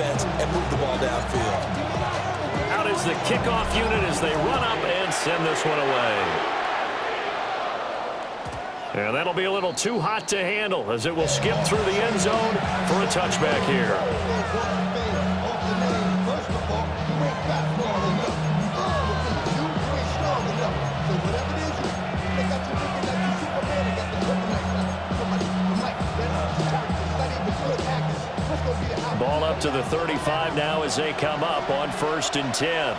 and move the ball downfield. Out is the kickoff unit as they run up and send this one away. And that'll be a little too hot to handle as it will skip through the end zone for a touchback here. Ball up to the 35 now as they come up on 1st and 10.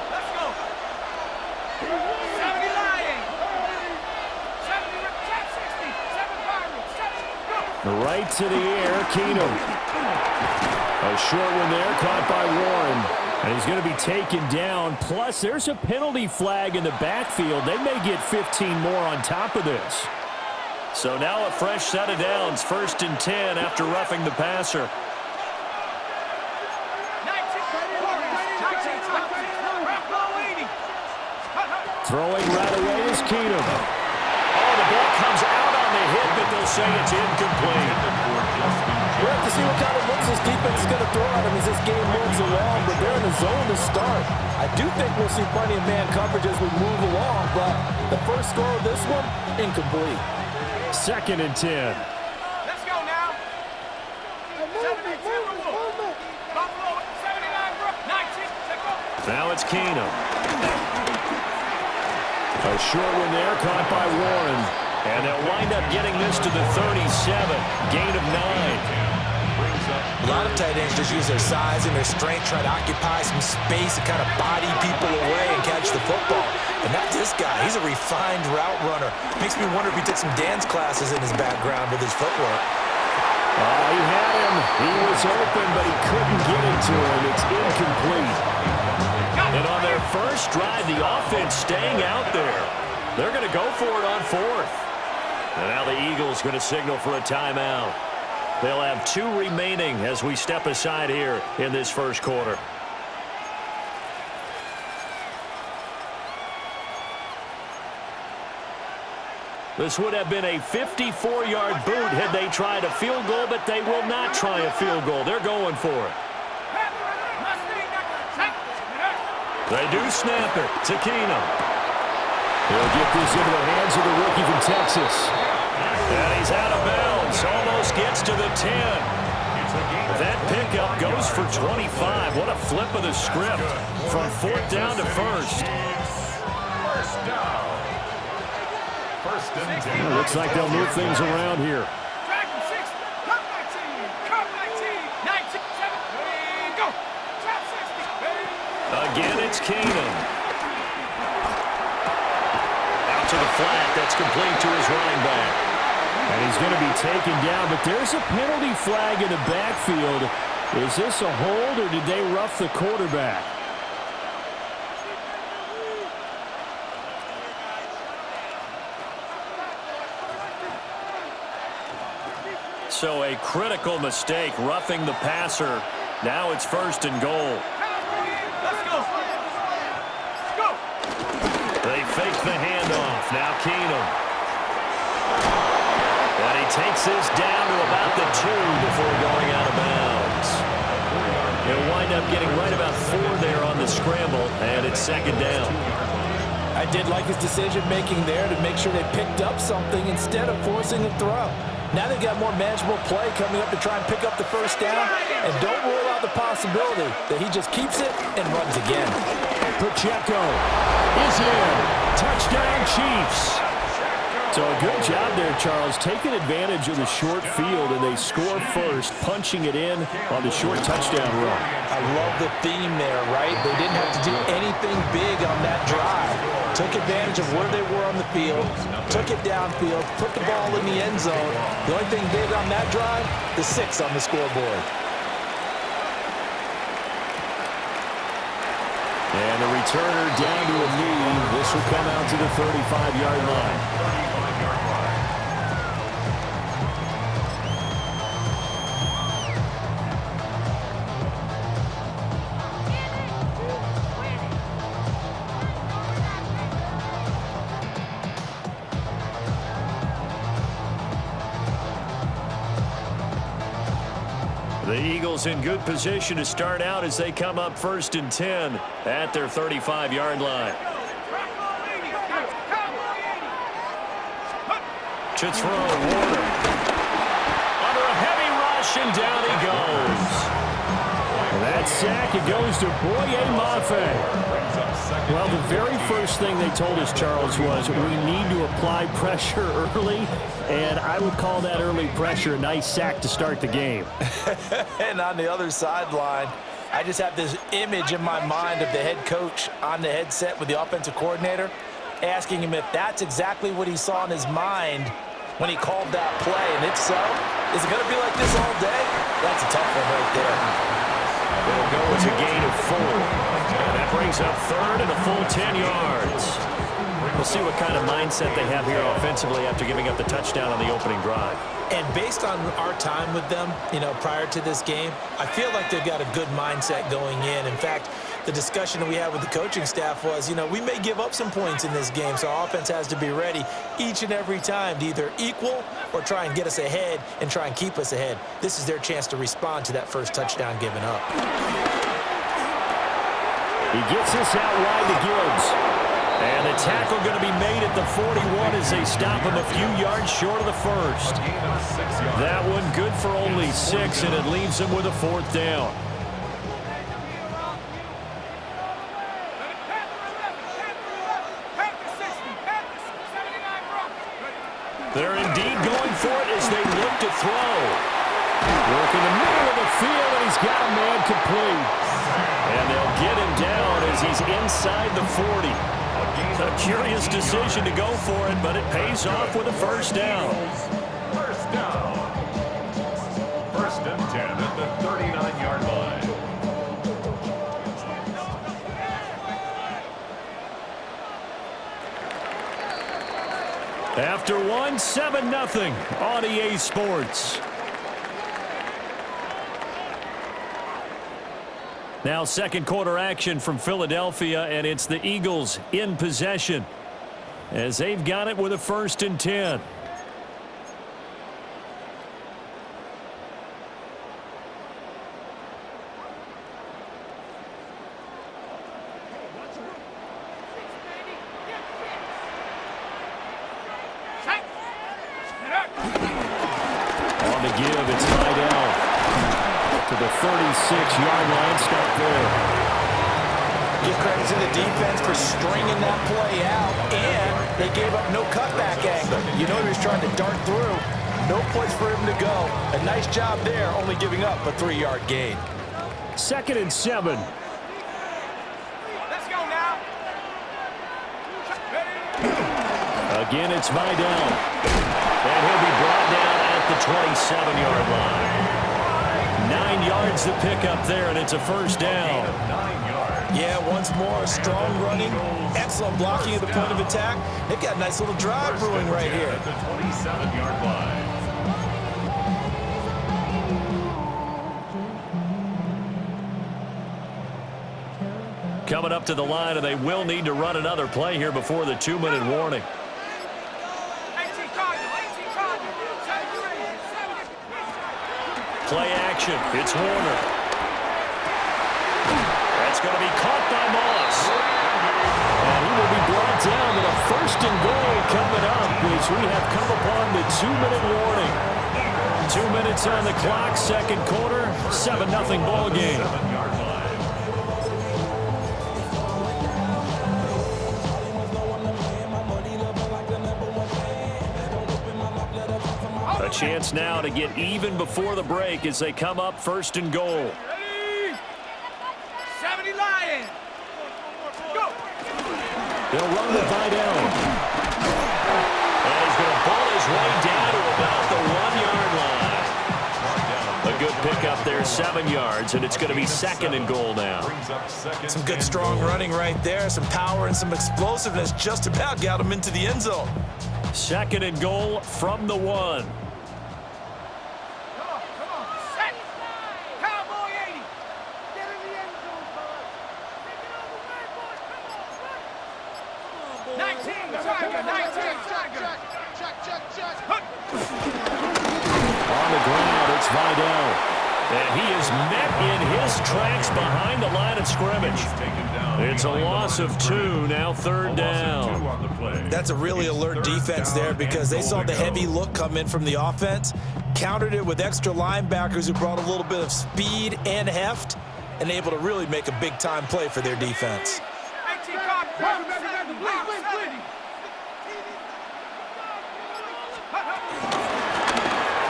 Right to the air, Keenum. A short one there, caught by Warren. And he's going to be taken down. Plus, there's a penalty flag in the backfield. They may get 15 more on top of this. So now a fresh set of downs, 1st and 10 after roughing the passer. Throwing right away is Keenum. Oh, the ball comes out on the hit, but they'll say it's incomplete. We'll have to see what kind of looks this defense is going to throw at him as this game moves along, but they're in the zone to start. I do think we'll see plenty of man coverage as we move along, but the first throw of this one, incomplete. 2nd and 10. Let's go now. 72 Buffalo, 79, 19. Now it's Keenum. A short one there, caught by Warren. And they'll wind up getting this to the 37. Gain of 9. A lot of tight ends just use their size and their strength, try to occupy some space and kind of body people away and catch the football. But not this guy. He's a refined route runner. Makes me wonder if he took some dance classes in his background with his footwork. Oh, he had him. He was open, but he couldn't get it to him. It's incomplete. And on their first drive, the offense staying out there. They're going to go for it on 4th. And now the Eagles going to signal for a timeout. They'll have 2 remaining as we step aside here in this first quarter. This would have been a 54-yard boot had they tried a field goal, but they will not try a field goal. They're going for it. They do snap it to Keenum. He'll get this into the hands of the rookie from Texas. And he's out of bounds. Almost gets to the 10. That pickup goes for 25. What a flip of the script from 4th down to 1st. Well, looks like they'll move things around here. Again, it's Keenum. Out to the flat. That's complete to his running back. And he's going to be taken down, but there's a penalty flag in the backfield. Is this a hold, or did they rough the quarterback? So a critical mistake, roughing the passer. Now it's 1st and goal. Let's go. Go. They fake the handoff. Now Keenum. And he takes this down to about the 2 before going out of bounds. He'll wind up getting right about 4 there on the scramble, and it's 2nd down. I did like his decision-making there to make sure they picked up something instead of forcing a throw. Now they've got more manageable play coming up to try and pick up the 1st down, and don't rule out the possibility that he just keeps it and runs again. Pacheco is in. Touchdown, Chiefs. So a good job there, Charles, taking advantage of the short field, and they score first, punching it in on the short touchdown run. I love the theme there, right? They didn't have to do anything big on that drive. Took advantage of where they were on the field, took it downfield, put the ball in the end zone. The only thing big on that drive, the 6 on the scoreboard. And the returner down to a knee. This will come out to the 35-yard line. The The Eagles in good position to start out as they come up 1st and 10 at their 35-yard line. To throw, Warner. Under a heavy rush, and down he goes. And that sack, it goes to Boye Mafe. Well, the very first thing they told us, Charles, was we need to apply pressure early, and I would call that early pressure a nice sack to start the game. And on the other sideline, I just have this image in my mind of the head coach on the headset with the offensive coordinator, asking him if that's exactly what he saw in his mind when he called that play. And if so, is it going to be like this all day? That's a tough one right there. It'll go as a gain of 4. And that brings up 3rd and a full 10 yards. We'll see what kind of mindset they have here offensively after giving up the touchdown on the opening drive. And based on our time with them, prior to this game, I feel like they've got a good mindset going in. In fact, the discussion that we had with the coaching staff was, we may give up some points in this game, so our offense has to be ready each and every time to either equal or try and get us ahead and try and keep us ahead. This is their chance to respond to that first touchdown given up. He gets this out wide to Gibbs. And the tackle going to be made at the 41 as they stop him a few yards short of the first. That one good for only 6, and it leaves him with a 4th down. They're indeed going for it as they look to throw. Working the middle of the field, and he's got a man complete. And they'll get him down as he's inside the 40. A curious decision to go for it, but it pays off with a 1st down. 1st down. 1st and 10 at the 39-yard line. After 1, 7-0 on EA Sports. Now 2nd quarter action from Philadelphia, and it's the Eagles in possession as they've got it with a 1st and 10. On the give, it's Vidal. To the 36-yard line, stop there. Give credit to the defense for stringing that play out, and they gave up no cutback angle. He was trying to dart through. No place for him to go. A nice job there, only giving up a 3-yard gain. 2nd and 7. Let's go now. Again, it's Vidal. And he'll be brought down at the 27-yard line. 9 yards to pick up there, and it's a 1st down. 9 yards. Yeah, once more, strong running, excellent blocking at the point of attack. They've got a nice little drive brewing right here. At the 27-yard line. Coming up to the line, and they will need to run another play here before the 2-minute warning. Play action. It's Warner. That's going to be caught by Moss. And he will be brought down with a 1st and goal coming up as we have come upon the 2-minute warning. 2 minutes on the clock, 2nd quarter, 7-0 ball game. 7-yard line. A chance now to get even before the break as they come up 1st and goal. Ready? 70 Lions. Go. They'll run the Vidal. And he's going to ball his way down to about the 1-yard line. A good pickup there, 7 yards, and it's going to be 2nd and goal now. Some good strong running right there, some power and some explosiveness just about got him into the end zone. 2nd and goal from the 1. On the ground, it's Vidal. And he is met in his tracks behind the line of scrimmage. It's a loss of 2, now 3rd down. That's a really alert defense there because they saw the heavy look come in from the offense, countered it with extra linebackers who brought a little bit of speed and heft, and able to really make a big-time play for their defense.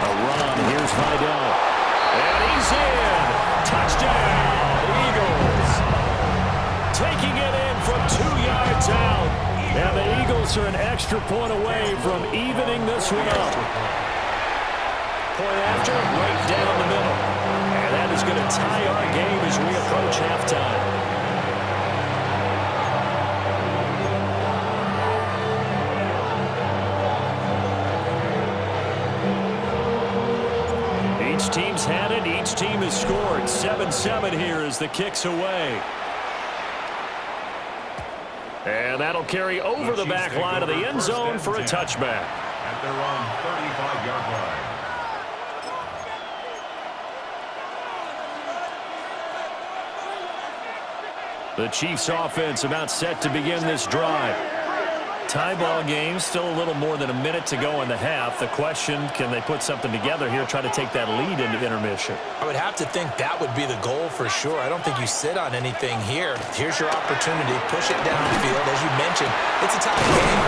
A run, here's Vidal. And he's in. Touchdown, Eagles. Taking it in from 2 yards out. And the Eagles are an extra point away from evening this one up. Point after, right down the middle. And that is going to tie our game as we approach halftime. Each team's had it. Each team has scored. 7-7 here as the kick's away. And that'll carry over the back line of the end zone for a touchback. At their own 35-yard line. The Chiefs offense about set to begin this drive. Tie ball game, still a little more than a minute to go in the half. The question, can they put something together here, try to take that lead into intermission? I would have to think that would be the goal for sure. I don't think you sit on anything here. Here's your opportunity. Push it downfield. As you mentioned, it's a tie game.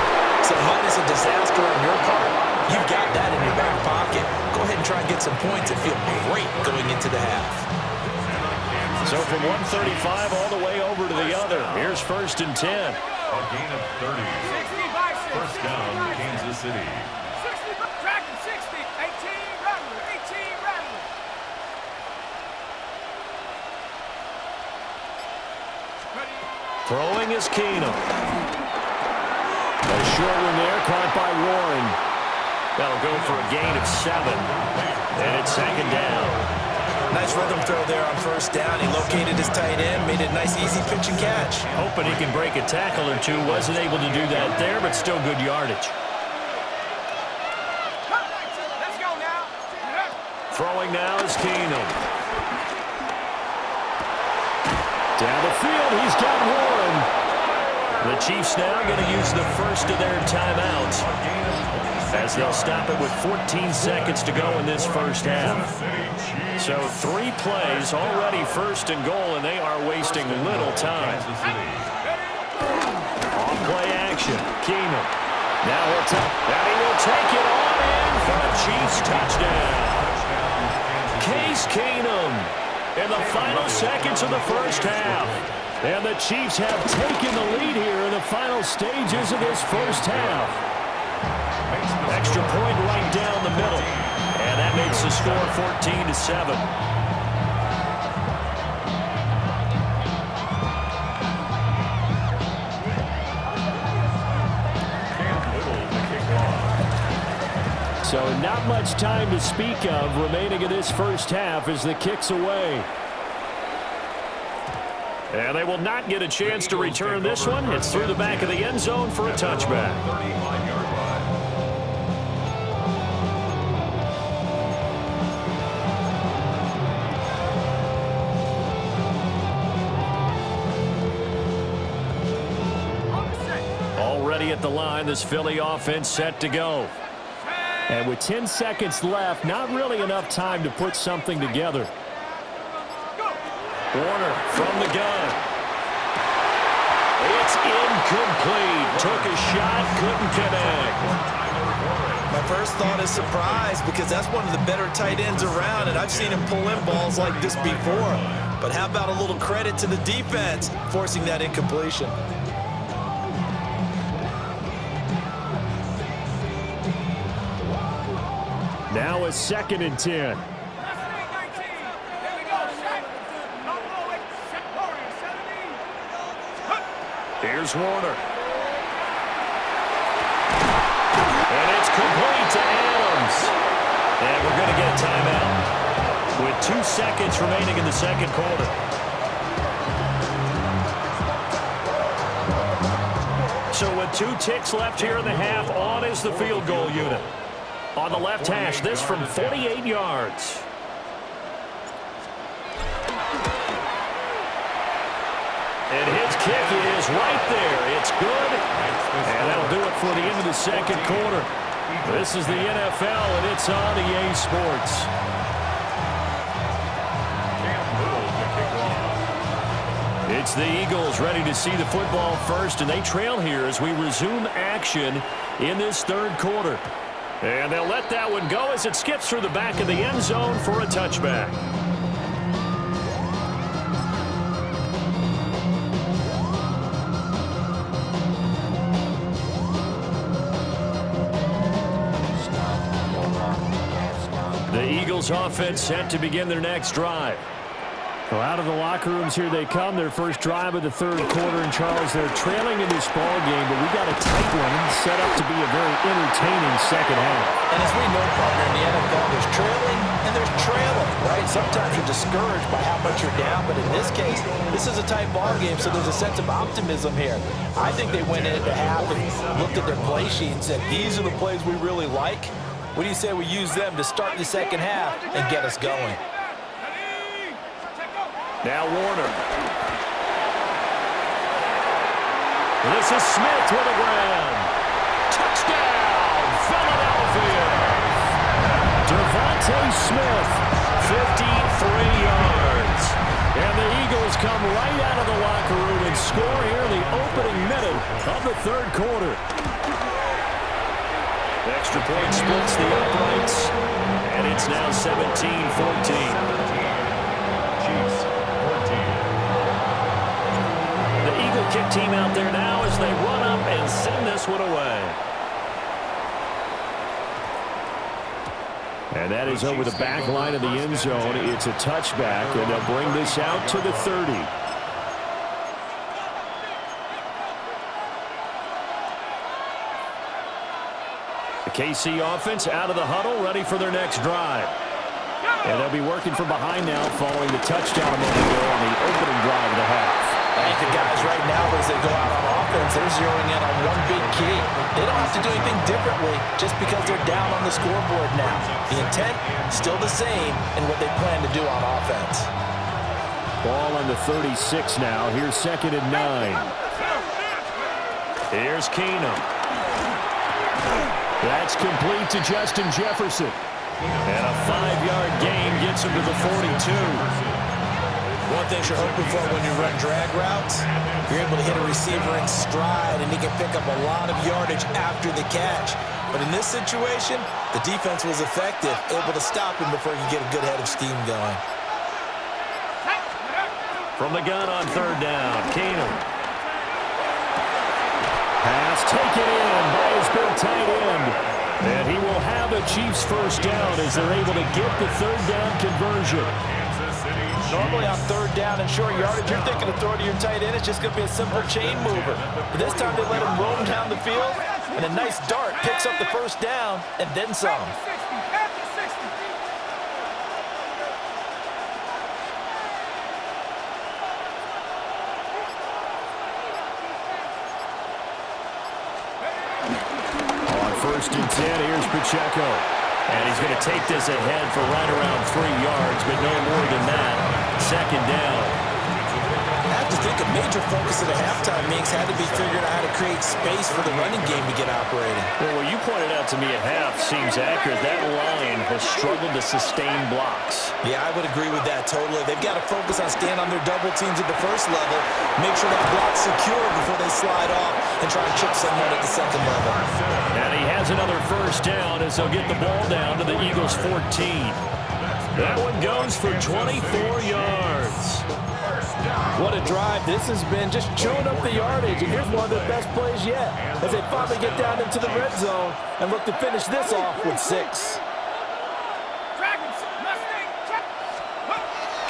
So minus a disaster on your part, you've got that in your back pocket. Go ahead and try and get some points and feel great going into the half. So from 135 all the way over to the other. Here's 1st and 10. A gain of 30. 1st down, Kansas City. 60, tracking 60, 18, Rattler, 18, Rattler. Throwing is Keenum. A short one there, caught by Warren. That'll go for a gain of 7. And it's 2nd down. Nice rhythm throw there on 1st down. He located his tight end, made it a nice, easy pitch and catch. Hoping he can break a tackle or two. Wasn't able to do that there, but still good yardage. Let's go now. Throwing now is Keenum. Down the field, he's got Warren. The Chiefs now going to use the first of their timeouts as they'll stop it with 14 seconds to go in this first half. So 3 plays, already 1st and goal, and they are wasting little time. On play action, Keenum. Now he'll and he will take it all in for a Chiefs touchdown. Case Keenum in the final seconds of the first half. And the Chiefs have taken the lead here in the final stages of this first half. Extra point right down the middle. And that makes the score 14-7. So not much time to speak of remaining in this first half as the kick's away. And they will not get a chance to return this one. It's through the back of the end zone for a touchback. 35-yard line. Already at the line, this Philly offense set to go. And with 10 seconds left, not really enough time to put something together. Warner from the gun. It's incomplete. Took a shot, couldn't connect. My first thought is surprise because that's one of the better tight ends around, and I've seen him pull in balls like this before. But how about a little credit to the defense forcing that incompletion? Now a 2nd and 10. Here's Warner. And it's complete to Adams. And we're going to get a timeout with 2 seconds remaining in the second quarter. So with 2 ticks left here in the half, on is the field goal unit. On the left hash, this from 48 yards. is right there. It's good. And that'll do it for the end of the second quarter. This is the NFL, and it's on EA Sports. It's the Eagles ready to see the football first, and they trail here as we resume action in this third quarter. And they'll let that one go as it skips through the back of the end zone for a touchback. The Eagles offense set to begin their next drive. Well, out of the locker rooms here they come. Their first drive of the third quarter. And, Charles, they're trailing in this ball game, but we got a tight one set up to be a very entertaining second half. And as we know, partner, in the NFL, there's trailing and there's trailing, right? Sometimes you're discouraged by how much you're down, but in this case, this is a tight ball game, so there's a sense of optimism here. I think they went into half and looked at their play sheet and said, these are the plays we really like. What do you say we use them to start the second half and get us going? Now Warner. This is Smith with a grab. Touchdown, Philadelphia. Devontae Smith, 53 yards. And the Eagles come right out of the locker room and score here in the opening minute of the third quarter. Extra point splits the uprights, and it's now 17-14. Kick team out there now as they run up and send this one away. And that is over the back line of the end zone. It's a touchback, and they'll bring this out to the 30. The KC offense out of the huddle, ready for their next drive. And they'll be working from behind now following the touchdown a moment ago on the opening drive of the half. I think the guys right now, as they go out on offense, they're zeroing in on one big key. They don't have to do anything differently just because they're down on the scoreboard now. The intent, still the same in what they plan to do on offense. Ball on the 36 now. Here's 2nd and 9. Here's Keenum. That's complete to Justin Jefferson. And a 5-yard gain gets him to the 42. One thing you're hoping for when you run drag routes, you're able to hit a receiver in stride, and he can pick up a lot of yardage after the catch. But in this situation, the defense was effective, able to stop him before you get a good head of steam going. From the gun on third down, Keenum. Pass taken in by his big tight end. And he will have the Chiefs first down as they're able to get the third down conversion. Normally on third down and short yardage, you're thinking of throw to your tight end. It's just going to be a simple chain mover. But this time they let him roam down the field, and a nice dart picks up the first down and then some. On 1st and 10, here's Pacheco. And he's going to take this ahead for right around 3 yards, but no more than that. 2nd down. I have to think a major focus at the halftime meetings had to be figuring out how to create space for the running game to get operating. Well, what you pointed out to me at half seems accurate. That line has struggled to sustain blocks. Yeah, I would agree with that totally. They've got to focus on staying on their double teams at the first level, make sure that block's secure before they slide off and try to chip someone at the second level. And he has another first down as they'll get the ball down to the Eagles' 14. That one goes for 24 yards. What a drive this has been, just chewing up the yardage. And here's one of their best plays yet as they finally get down into the red zone and look to finish this off with 6.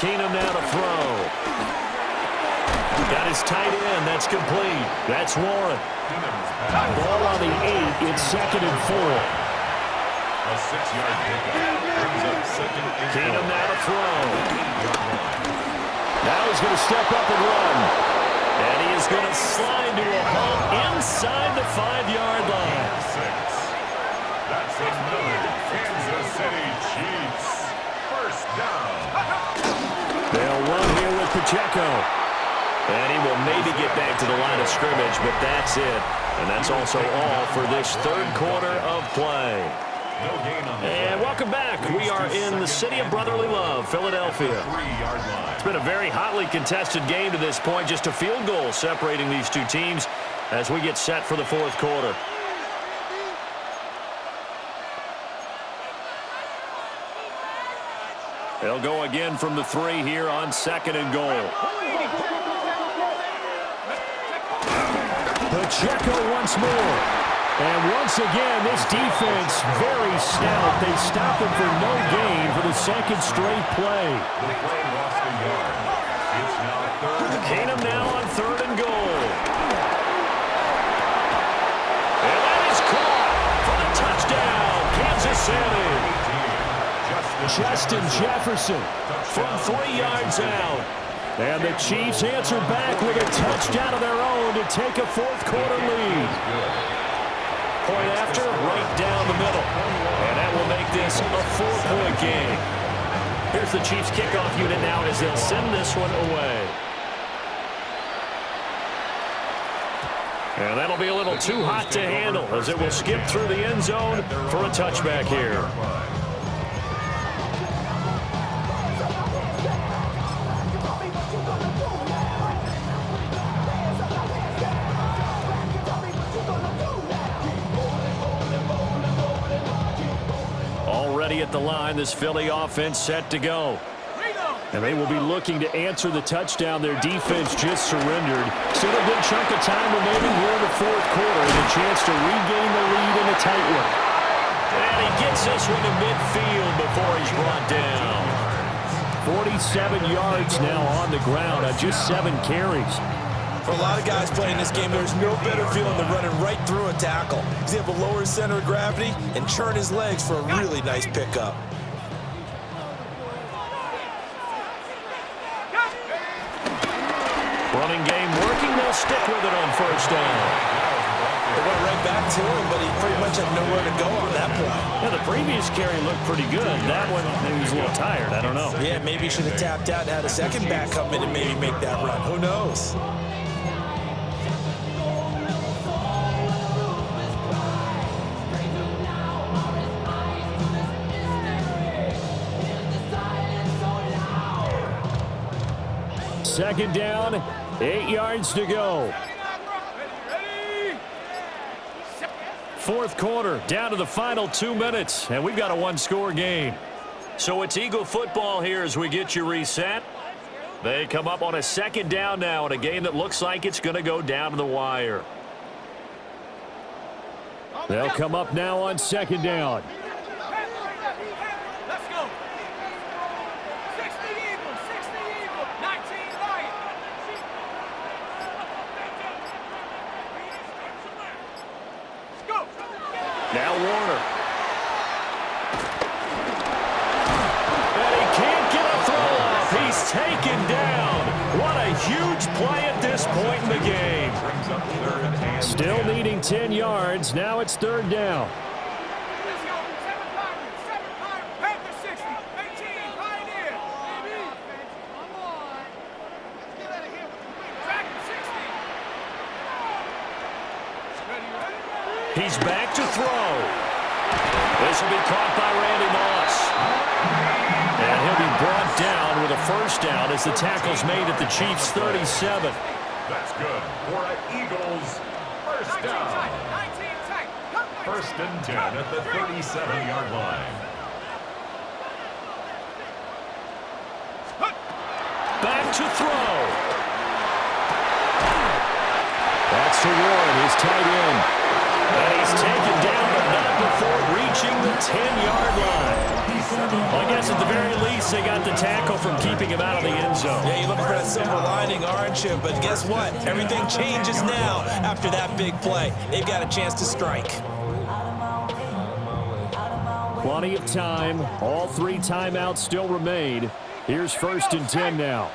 Keenum now to throw. Got his tight end. That's complete. That's Warren. Ball on the 8. It's 2nd and 4. A 6-yard pickup brings up 2nd and 4. Keenum now to throw. Now he's going to step up and run. And he is going to slide to a halt inside the 5-yard line. That's another Kansas City Chiefs first down. They'll run here with Pacheco. And he will maybe get back to the line of scrimmage, but that's it. And that's also all for this third quarter of play. And welcome back. We are in the city of brotherly love, Philadelphia. It's been a very hotly contested game to this point. Just a field goal separating these two teams as we get set for the fourth quarter. They'll go again from the 3 here on 2nd and goal. Pacheco once more. And once again, this defense very stout. They stop him for no gain for the second straight play. Keenum now on 3rd and goal. And that is caught for the touchdown, Kansas City. Justin Jefferson from 3 yards out. And the Chiefs answer back with a touchdown of their own to take a fourth quarter lead. Point after, right down the middle. And that will make this a 4-point game. Here's the Chiefs kickoff unit now as they'll send this one away. And that'll be a little too hot to handle as it will skip through the end zone for a touchback here. At the line, this Philly offense set to go. And they will be looking to answer the touchdown their defense just surrendered. Still a good chunk of time remaining here in the fourth quarter and a chance to regain the lead in a tight one. And he gets this one to midfield before he's brought down. 47 yards now on the ground on just 7 carries. For a lot of guys playing this game, there's no better feeling than running right through a tackle. He's able to lower his center of gravity and churn his legs for a really nice pickup. Running game working. They'll stick with it on 1st down. They went right back to him, but he pretty much had nowhere to go on that play. Yeah, the previous carry looked pretty good. That one, maybe he was a little tired. I don't know. Yeah, maybe he should have tapped out and had a second back come in and maybe make that run. Who knows? Second down, 8 yards to go. Fourth quarter, down to the final 2 minutes, and we've got a 1-score game. So it's Eagle football here as we get you reset. They come up on a 2nd down now in a game that looks like it's going to go down to the wire. They'll come up now on 2nd down. Let's go. 60 Eagles, 19 Lions. Let's go. Now Warner. And he can't get a throw off. He's taken down. What a huge play at this point in the game. Still needing 10 yards. Now it's 3rd down. Let's go. 7 Pirates. Panther 60. 18 Pioneer. Come on. Let's get out of here. Dragon 60. Ready? He's back to throw. This will be caught by Randy Moss. And he'll be brought down with a 1st down as the tackle's made at the Chiefs' 37. That's good for an Eagles 1st down. 19 tight. 1st and 10 at the 37-yard line. Back to throw. That's to Warren, his tight end. And he's taken down, but not before reaching the 10-yard line. Well, I guess at the very least, they got the tackle from keeping him out of the end zone. Yeah, you're looking for that silver lining, aren't you? But guess what? Everything changes now after that big play. They've got a chance to strike. Plenty of time. All 3 timeouts still remain. Here's 1st and 10 now.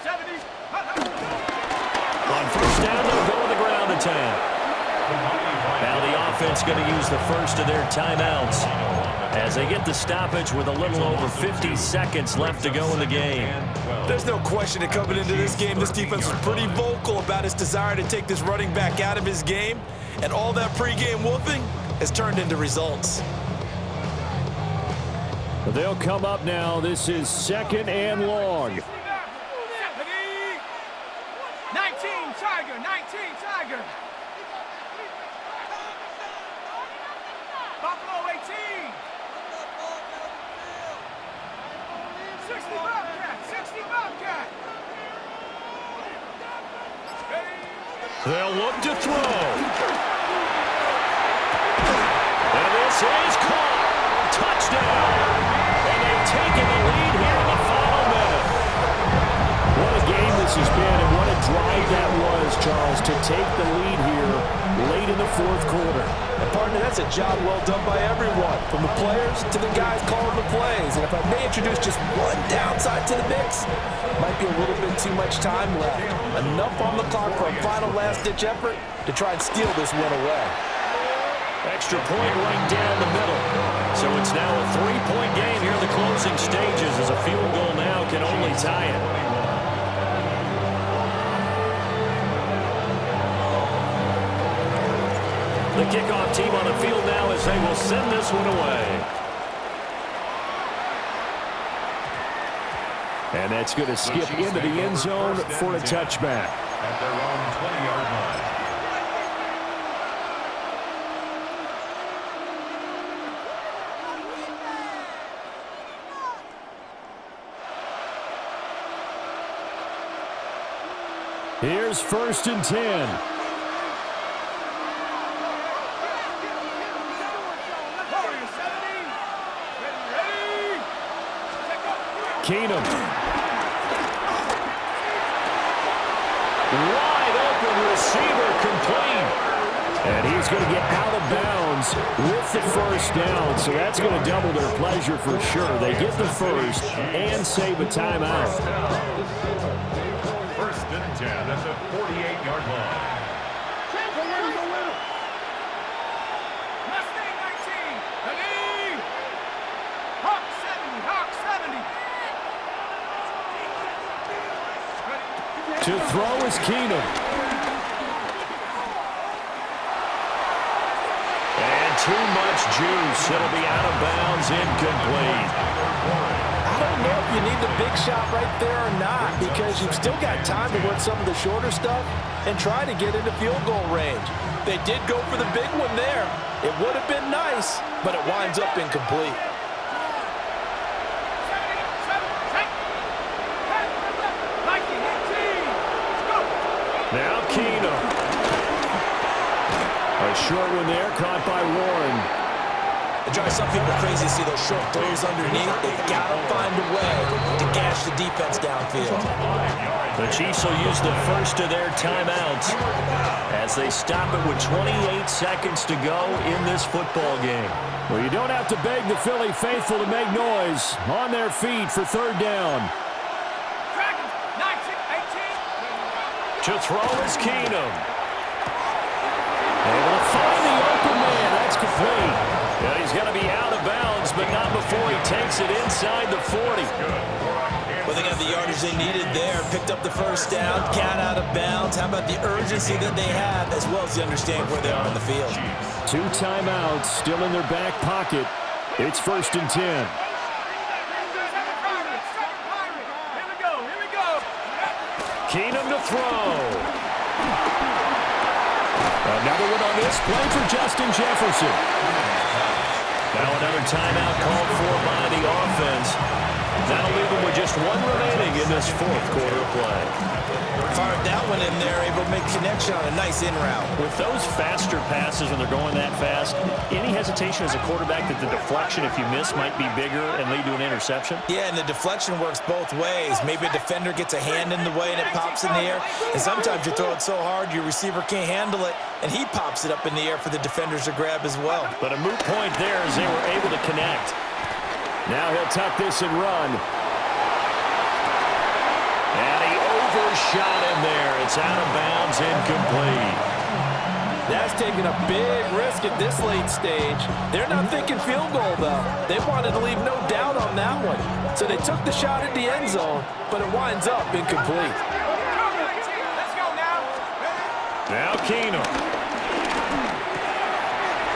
70. On 1st down, they'll go to the ground attack. Now the offense going to use the first of their timeouts. as they get the stoppage with a little over 50 seconds left to go in the game. There's no question that coming into this game, this defense was pretty vocal about its desire to take this running back out of his game, and all that pregame whooping has turned into results. They'll come up now. This is 2nd and long. 19 Tiger, 19 Tiger. Buffalo 18. 60 Bobcat, 60 Bobcat. They'll look to throw. And this is caught. Touchdown. And they've taken the lead here in the final minute. What a game this has been, and what a drive that was, Charles, to take the lead here late in the 4th quarter. And partner, that's a job well done by everyone, from the players to the guys calling the plays. And if I may introduce just one downside to the mix, might be a little bit too much time left. Enough on the clock for a final last-ditch effort to try and steal this one away. Extra point right down the middle. So it's now a 3-point game here in the closing stages, as a field goal now can only tie it. The kickoff team on the field now as they will send this one away. And that's going to skip into the end zone for a touchback. At their own 20-yard line. Here's 1st and 10. Keenum. Wide open receiver complete. And he's going to get out of bounds with the 1st down. So that's going to double their pleasure for sure. They get the 1st and save a timeout. 1st and 10 at the 48-yard line. Mustang 19. Ready. Hawk 70. Hawk 70. To throw is Keenum. And too much juice. It'll be out of bounds, incomplete. I don't know if you need the big shot right there or not, because you've still got time to work some of the shorter stuff and try to get into field goal range. They did go for the big one there. It would have been nice, but it winds up incomplete. Now Keenum. A short one there, caught by Warren. It drives some people crazy to see those short throws underneath. They've got to find a way to gash the defense downfield. The Chiefs will use the first of their timeouts as they stop it with 28 seconds to go in this football game. Well, you don't have to beg the Philly faithful to make noise. On their feet for 3rd down. To throw is Keenum. Able to find the open man. That's complete. Yeah, he's going to be out of bounds, but not before he takes it inside the 40. Well, they got the yardage they needed there. Picked up the 1st down. Got out of bounds. How about the urgency that they have, as well as the understanding where they are on the field? 2 timeouts still in their back pocket. It's 1st and 10. Keenum to throw. Another one on this play for Justin Jefferson. Now another timeout called for by the offense. That'll leave them with just one remaining in this 4th quarter of play. Fired that one in there, able to make connection on a nice in route. With those faster passes when they're going that fast, any hesitation as a quarterback that the deflection, if you miss, might be bigger and lead to an interception? Yeah, and the deflection works both ways. Maybe a defender gets a hand in the way and it pops in the air. And sometimes you throw it so hard your receiver can't handle it, and he pops it up in the air for the defenders to grab as well. But a moot point there as they were able to connect. Now he'll tuck this and run. And he overshot him there. It's out of bounds, incomplete. That's taking a big risk at this late stage. They're not thinking field goal, though. They wanted to leave no doubt on that one. So they took the shot at the end zone, but it winds up incomplete. Let's go now. Now Keenum.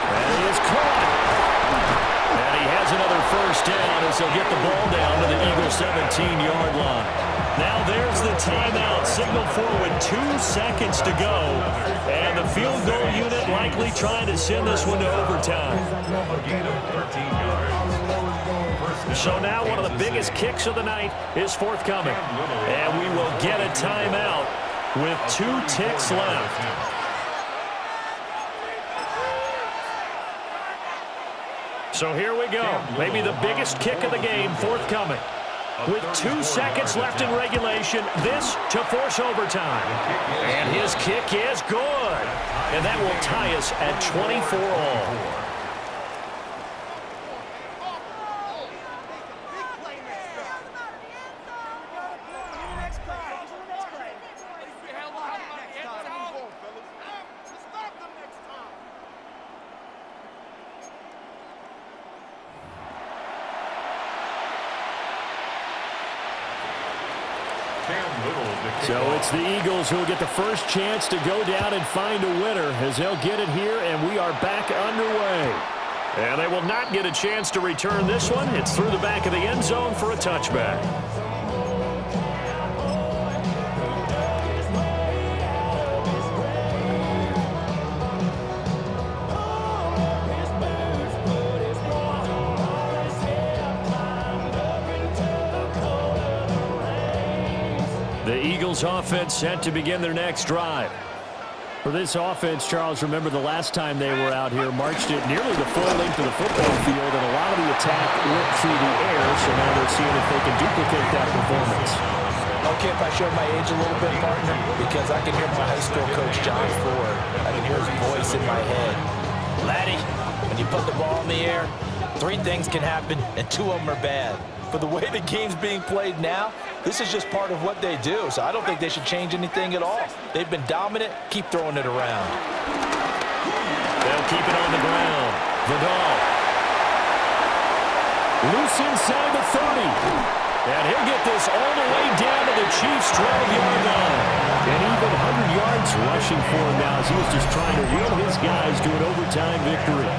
And he is caught. And he has another first down as he'll get the ball down to the Eagles' 17-yard line. Now there's the timeout. Signal forward, 2 seconds to go. And the field goal unit likely trying to send this one to overtime. A gain of 13 yards. So now one of the biggest kicks of the night is forthcoming. And we will get a timeout with 2 ticks left. So here we go. Maybe the biggest kick of the game forthcoming. With 2 seconds left in regulation, this to force overtime. And his kick is good. And that will tie us at 24 all. So it's the Eagles who will get the first chance to go down and find a winner as they'll get it here, and we are back underway. And they will not get a chance to return this one. It's through the back of the end zone for a touchback. The Eagles offense set to begin their next drive. For this offense, Charles, remember the last time they were out here, marched it nearly the full length of the football field, and a lot of the attack went through the air, so now they're seeing if they can duplicate that performance. Okay, if I show my age a little bit, partner, because I can hear my high school coach, John Ford. I can hear his voice in my head. Laddie, when you put the ball in the air, 3 things can happen, and 2 of them are bad. But the way the game's being played now, this is just part of what they do. So I don't think they should change anything at all. They've been dominant. Keep throwing it around. They'll keep it on the ground. Vidal. Loose inside the 30. And he'll get this all the way down to the Chiefs' 12-yard line. And even 100 yards rushing for him now as he was just trying to wheel his guys to an overtime victory.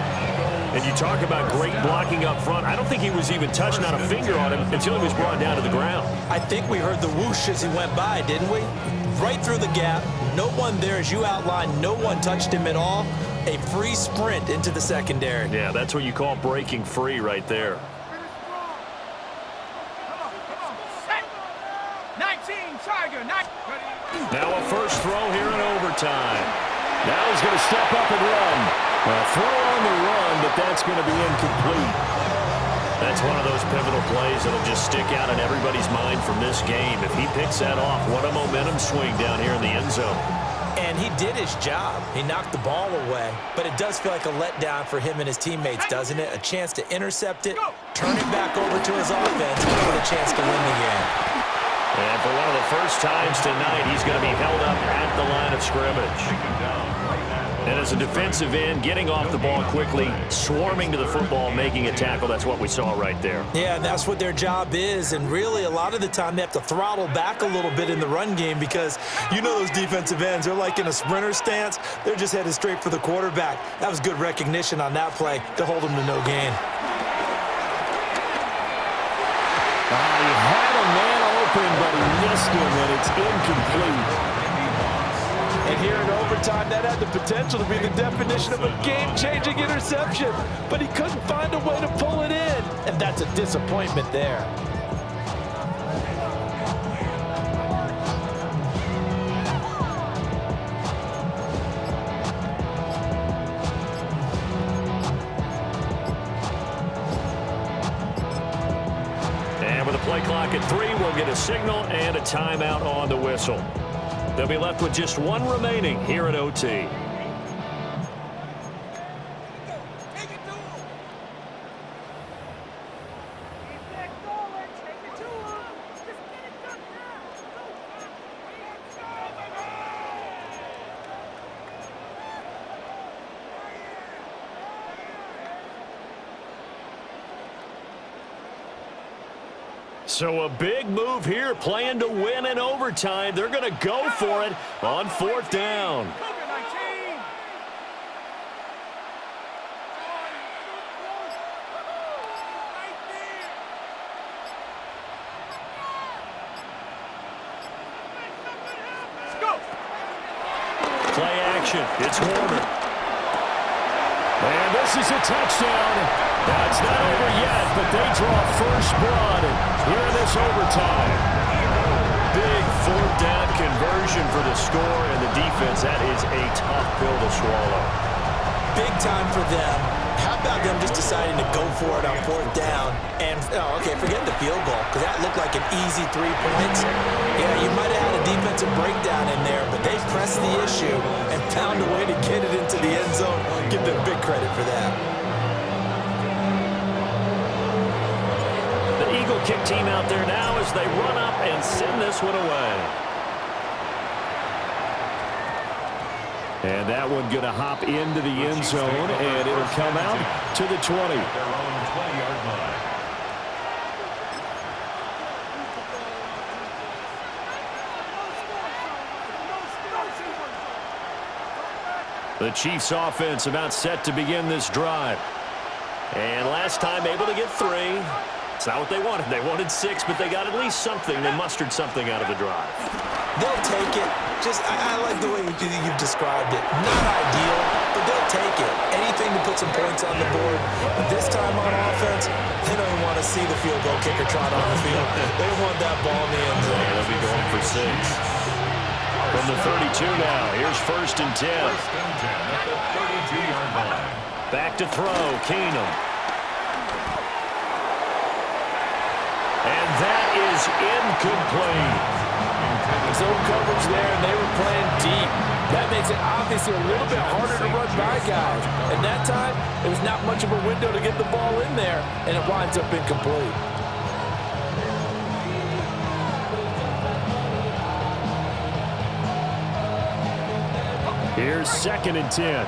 And you talk about great blocking up front. I don't think he was even touched, not a finger on him, until he was brought down to the ground. I think we heard the whoosh as he went by, didn't we? Right through the gap. No one there, as you outlined. No one touched him at all. A free sprint into the secondary. Yeah, that's what you call breaking free right there. Come on. Set. 19, Tiger. Now a first throw here in overtime. Now he's going to step up and run. A throw on the run, but that's going to be incomplete. That's one of those pivotal plays that'll just stick out in everybody's mind from this game. If he picks that off, what a momentum swing down here in the end zone. And he did his job. He knocked the ball away. But it does feel like a letdown for him and his teammates, doesn't it? A chance to intercept it, turn it back over to his offense, with a chance to win the game. And for one of the first times tonight, he's going to be held up at the line of scrimmage. And as a defensive end, getting off the ball quickly, swarming to the football, making a tackle, that's what we saw right there. Yeah, that's what their job is. And really, a lot of the time, they have to throttle back a little bit in the run game because you know those defensive ends, they're like in a sprinter stance. They're just headed straight for the quarterback. That was good recognition on that play to hold them to no gain. He had a man open, but he missed him, and it's incomplete. And here in overtime, that had the potential to be the definition of a game-changing interception. But he couldn't find a way to pull it in. And that's a disappointment there. And with a play clock at 3, we'll get a signal and a timeout on the whistle. They'll be left with just 1 remaining here at OT. So a big move here, playing to win in overtime. They're going to go for it on 4th down. Play action. It's Warner. And this is a touchdown. That's not over yet, but they draw first blood here in this overtime. Big 4th down conversion for the score, and the defense, that is a tough pill to swallow. Big time for them. How about them just deciding to go for it on 4th down? And, forget the field goal, because that looked like an easy 3 points. Yeah, you might have had a defensive breakdown in there, but they pressed the issue and found a way to get it into the end zone. Give them big credit for that. The Eagle kick team out there now as they run up and send this one away. And that one going to hop into the end zone, and it'll come out to the 20. Their own 20-yard line. The Chiefs offense about set to begin this drive. And last time able to get 3. It's not what they wanted. They wanted 6, but they got at least something. They mustered something out of the drive. They'll take it. I like the way you've described it. Not ideal, but they'll take it. Anything to put some points on the board. But this time on offense, they don't even want to see the field goal kicker trot on the field. They want that ball in the end zone. They'll be going for 6. From the 32 now, here's 1st and 10. 1st and 10 at the 32-yard line. Back to throw, Keenum. And that is incomplete. Zone coverage there, and they were playing deep. That makes it obviously a little bit harder to run by guys. And that time, there was not much of a window to get the ball in there, and it winds up incomplete. Here's 2nd and 10.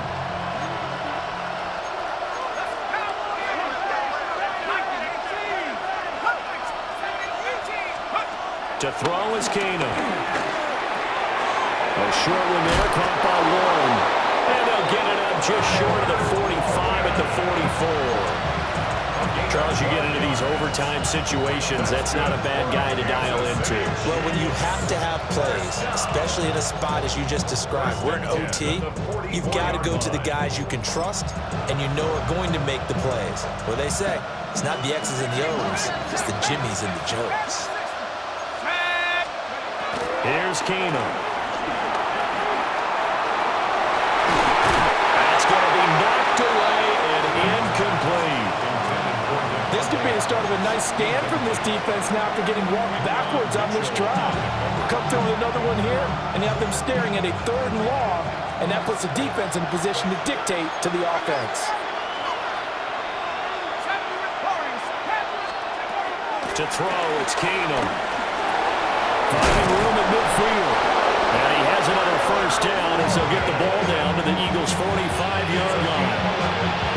To throw is Keenum. A short one there, caught by Warren. And they'll get it up just short of the 45 at the 44. Charles, you get into these overtime situations, that's not a bad guy to dial into. Well, when you have to have plays, especially in a spot as you just described, we're in OT, you've got to go to the guys you can trust and you know are going to make the plays. What they say, it's not the X's and the O's, it's the Jimmies and the Joes. Here's Keenum. That's going to be knocked away and incomplete. This could be the start of a nice stand from this defense now after getting walked backwards on this drive. Come through with another one here, and you have them staring at a 3rd and long, and that puts the defense in a position to dictate to the offense. To throw, it's Keenum. Finding room at midfield. And he has another 1st down as they'll get the ball down to the Eagles' 45-yard line.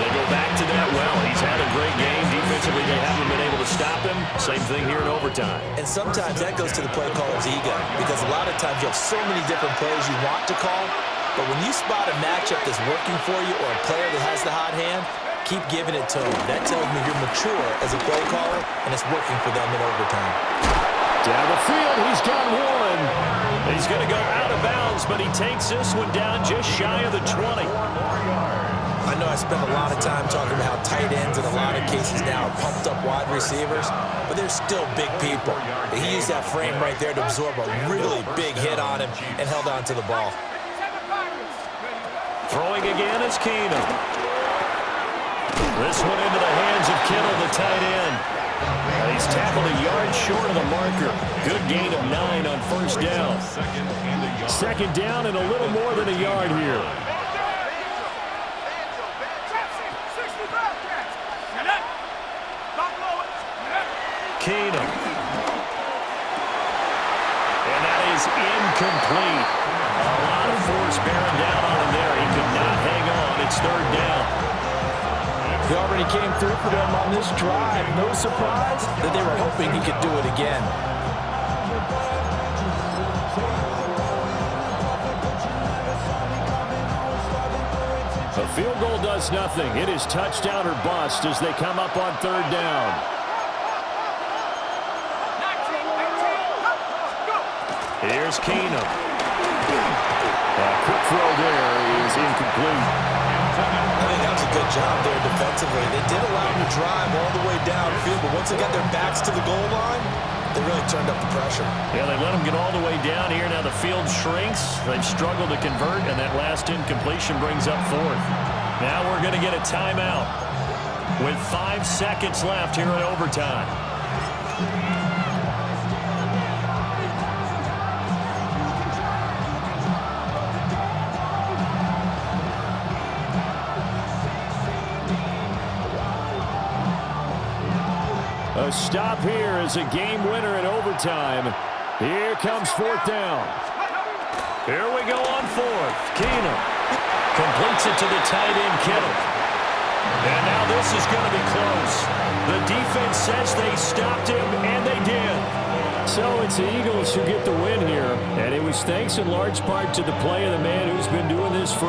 They go back to that well. He's had a great game. Defensively, they haven't been able to stop him. Same thing here in overtime. And sometimes that goes to the play caller's ego, because a lot of times you have so many different plays you want to call, but when you spot a matchup that's working for you or a player that has the hot hand, keep giving it to him. That tells me you're mature as a play caller, and it's working for them in overtime. Down the field, he's got one. He's going to go out of bounds, but he takes this one down just shy of the 20. I know I spend a lot of time talking about how tight ends in a lot of cases now are pumped up wide receivers, but they're still big people. He used that frame right there to absorb a really big hit on him and held on to the ball. Throwing again is Keenum. This one into the hands of Kittle, the tight end. He's tackled a yard short of the marker. Good gain of 9 on 1st down. 2nd down and a little more than a yard here. Keenum. And that is incomplete. A lot of force bearing down on him there. He could not hang on. It's 3rd down. He already came through for them on this drive. No surprise that they were hoping he could do it again. A field goal does nothing. It is touchdown or bust as they come up on third down. 19, 18, go! Here's Keenum. A quick throw there is incomplete. I think that was a good job there defensively. They did allow them to drive all the way downfield, but once they got their backs to the goal line, they really turned up the pressure. Yeah, they let them get all the way down here. Now the field shrinks. They've struggled to convert, and that last incompletion brings up fourth. Now we're going to get a timeout with 5 seconds left here in overtime. A stop here is a game winner in overtime. Here comes fourth down. Here we go on fourth. Keenum completes it to the tight end, Kittle. And now this is going to be close. The defense says they stopped him, and they did. So it's the Eagles who get the win here. And it was thanks in large part to the play of the man who's been doing this for